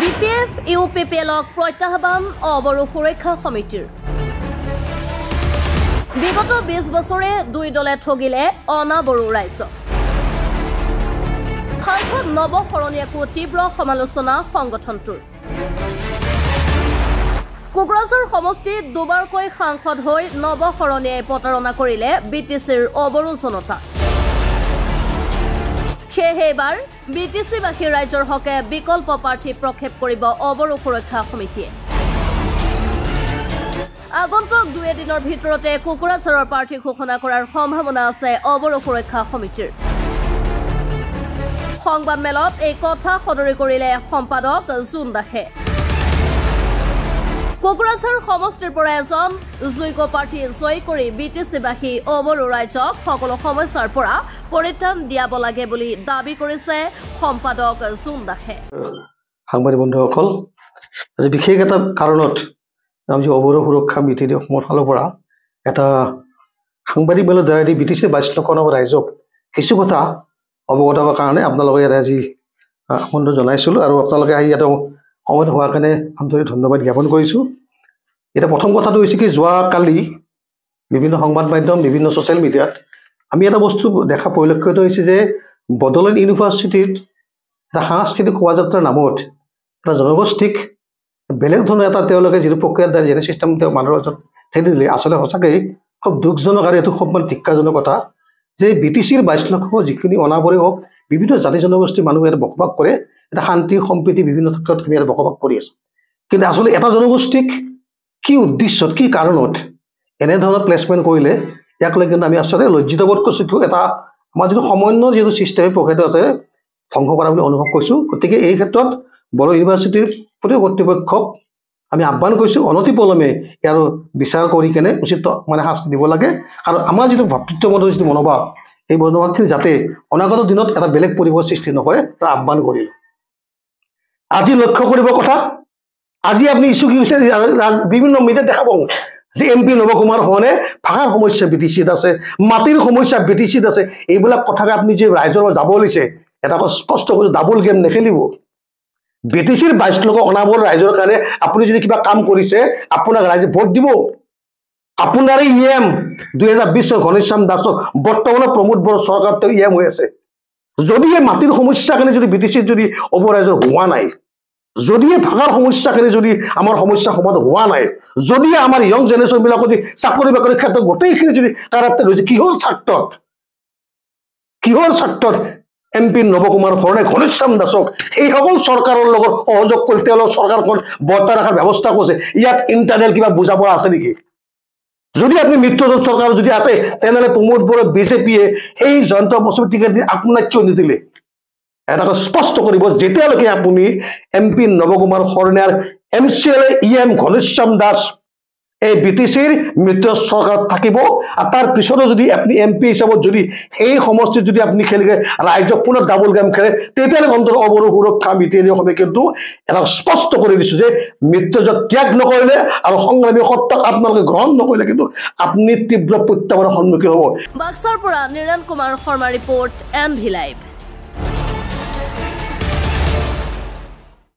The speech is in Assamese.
বিপিএফ ইউপিপিএলক প্ৰত্যাহ্বান অবৰো সুৰক্ষা সমিতিৰ বিগত 20 বছৰে দুই দলে ঠগিলে অনাবৰো ৰাজ্য সাংসদ নৱশৰণীয়াকো তীব্ৰ সমালোচনা সংগঠনটোৰ কোকৰাঝাৰ সমষ্টিত দুবাৰকৈ সাংসদ হৈ নৱশৰণীয়াই প্ৰতাৰণা কৰিলে বিটিচিৰ অবৰো জনতা সেয়েবাৰ বিটিচিবাসী ৰাজ্যৰ হকে বিকল্প প্ৰাৰ্থী প্ৰক্ষেপ কৰিব অবৰো সুৰক্ষা সমিতিয়ে আগন্তুক 2 দিনৰ ভিতৰতে কোকৰাঝাৰৰ প্ৰাৰ্থী ঘোষণা কৰাৰ সম্ভাৱনা আছে অবৰো সুৰক্ষা সমিতিৰ সংবাদ মেলত এই কথা সদৰি কৰিলে সম্পাদক জুন দাসে কোকৰাঝাৰ সমষ্টিৰ পৰা এজন যোগ্য প্ৰাৰ্থী জয় কৰি বিটিচিবাসী অবৰো ৰাজ্যক সকলো সমস্যাৰ পৰা পৰিত্ৰাণ দিয়াব লাগে বুলি দাবী কৰিছে সম্পাদক জুন দাসে সাংবাদিক বন্ধুসকল আজি বিশেষ এটা কাৰণত আমি অবৰো সুৰক্ষা সমিতিৰ অসমৰ ফালৰ পৰা এটা সাংবাদিক মেলৰ দ্বাৰা দি বিটিচি 22 লক্ষ ৰাইজক কিছু কথা অৱগত কৰাৰ কাৰণে আপোনালোকে ইয়াত আজি আমন্ত্ৰণ জনাইছিলোঁ আৰু আপোনালোকে আহি ইয়াত সময় হোৱাৰ কাৰণে আন্তৰিক ধন্যবাদ জ্ঞাপন কৰিছোঁ। এটা প্ৰথম কথাটো হৈছে কি যোৱাকালি বিভিন্ন সংবাদ মাধ্যম বিভিন্ন ছ'চিয়েল মিডিয়াত আমি এটা বস্তু দেখা পৰিলক্ষিত হৈছে যে বড়োলেণ্ড ইউনিভাৰ্চিটিত এটা সাংস্কৃতিক শোভাযাত্ৰাৰ নামত এটা জনগোষ্ঠীক বেলেগ ধৰণৰ এটা তেওঁলোকে যিটো প্ৰক্ৰিয়াৰ দ্বাৰা যেনে ছিষ্টেম তেওঁ মানুহৰ ওচৰত ঠেলি দিলে আচলতে সঁচাকৈ খুব দুখজনক আৰু এইটো খুব ধিক্কাৰজনক কথা যে বিটিচিৰ 22 লক্ষ যিখিনি অনাবৰে হওক বিভিন্ন জাতি জনগোষ্ঠীৰ মানুহে ইয়াত বসবাস কৰে এটা শান্তি সম্প্ৰীতি বিভিন্ন ক্ষেত্ৰত আমি ইয়াত বসবাস কৰি আছোঁ কিন্তু আচলতে এটা জনগোষ্ঠীক কি উদ্দেশ্যত কি কাৰণত এনেধৰণৰ প্লেচমেণ্ট কৰিলে ইয়াক লৈ কিন্তু আমি আচলতে লজ্জিত বোধ কৰিছোঁ কিয় এটা আমাৰ যিটো সমন্বয় যিটো ছিষ্টেম প্ৰক্ৰিয়াটো আছে ধ্বংস কৰা বুলি অনুভৱ কৰিছোঁ। গতিকে এই ক্ষেত্ৰত বড়ো ইউনিভাৰ্চিটিৰ প্ৰতি কৰ্তৃপক্ষক আমি আহ্বান কৰিছোঁ অনতিপলমে ইয়াৰ বিচাৰ কৰি কেনে উচিত শাস্তি দিব লাগে আৰু আমাৰ যিটো ভাতৃত্ববোধৰ যিটো মনোভাৱ এই মনোভাৱখিনি যাতে অনাগত দিনত এটা বেলেগ পৰিৱেশ সৃষ্টি নকৰে তাৰ আহ্বান কৰিলোঁ। আজি লক্ষ্য কৰিব কথা আজি আপুনি ইছ্যু কি হৈছে বিভিন্ন মিডিয়াত দেখা পাওঁ যে MP নৱকুমাৰ সোণোৱালে ভাষাৰ সমস্যা বিটিচিত আছে মাটিৰ সমস্যা বিটিচিত আছে এইবিলাক কথাকে আপুনি যে ৰাইজৰ যাব লৈছে এটা স্পষ্ট কৰি ডাবল গেম নেখেলিব বিটিচিৰ 22 লক্ষ অনাবৰ ৰাইজৰ কাৰণে আপুনি যদি কিবা কাম কৰিছে আপোনাক ৰাইজে ভোট দিব আপোনাৰ EM 2020 ঘনশ্যাম দাসক বৰ্তমানৰ প্ৰমোদ বড়ো চৰকাৰ তেওঁ EM হৈ আছে যদি এই মাটিৰ সমস্যাখিনি যদি বিটিচিত যদি অপৰাইজৰ হোৱা নাই যদি ভাষাৰ সমস্যাখিনি যদি আমাৰ সমস্যা সমাধান হোৱা নাই যদি আমাৰ ইয়ং জেনেৰেশ্যনবিলাকৰ যদি চাকৰি বাকৰিৰ ক্ষেত্ৰত গোটেইখিনি যদি কাৰাপ্ত হৈছে কিহৰ স্বাৰ্থত MP নৱকুমাৰ সোণোৱালে ঘনশ্যাম দাসক এই সকল চৰকাৰৰ লগত সহযোগ কৰি তেওঁলোকৰ চৰকাৰখন বৰ্তাই ৰখাৰ ব্যৱস্থা কৰিছে ইয়াত ইণ্টাৰনেল কিবা বুজা পৰা আছে নেকি যদি আপুনি মিত্ৰজোঁট চৰকাৰ যদি আছে তেনেহ'লে প্ৰমোদ বড়ো বিজেপিয়ে সেই জয়ন্ত বসুৰ টিকেট দি আপোনাক কিয় নিদিলে এটা স্পষ্ট কৰিব যেতিয়ালৈকে আপুনি MP নৱকুমাৰ সোণোৱালৰ MCLA EM ঘনশ্যাম দাস এই বিটিচিৰ মিত্ৰ চৰকাৰত থাকিব আৰু তাৰ পিছতো যদি আপুনি MP হিচাপত যদি এই সমষ্টিত যদি আপুনি খেলিকে ৰাইজক পুনৰ ডাবল গেম খেলে তেতিয়াহ'লে অন্তত অবৰো সুৰক্ষা সমিতিয়ে কিন্তু এটা স্পষ্ট কৰি দিছোঁ যে মৃত্যুজক ত্যাগ নকৰিলে আৰু সংগ্ৰামী সত্যাক আপোনালোকে গ্ৰহণ নকৰিলে কিন্তু আপুনি তীব্ৰ প্ৰত্যাহ্বানৰ সন্মুখীন হ'ব। বাক্সাৰ পৰা Niran Kumar Sharma report NV live.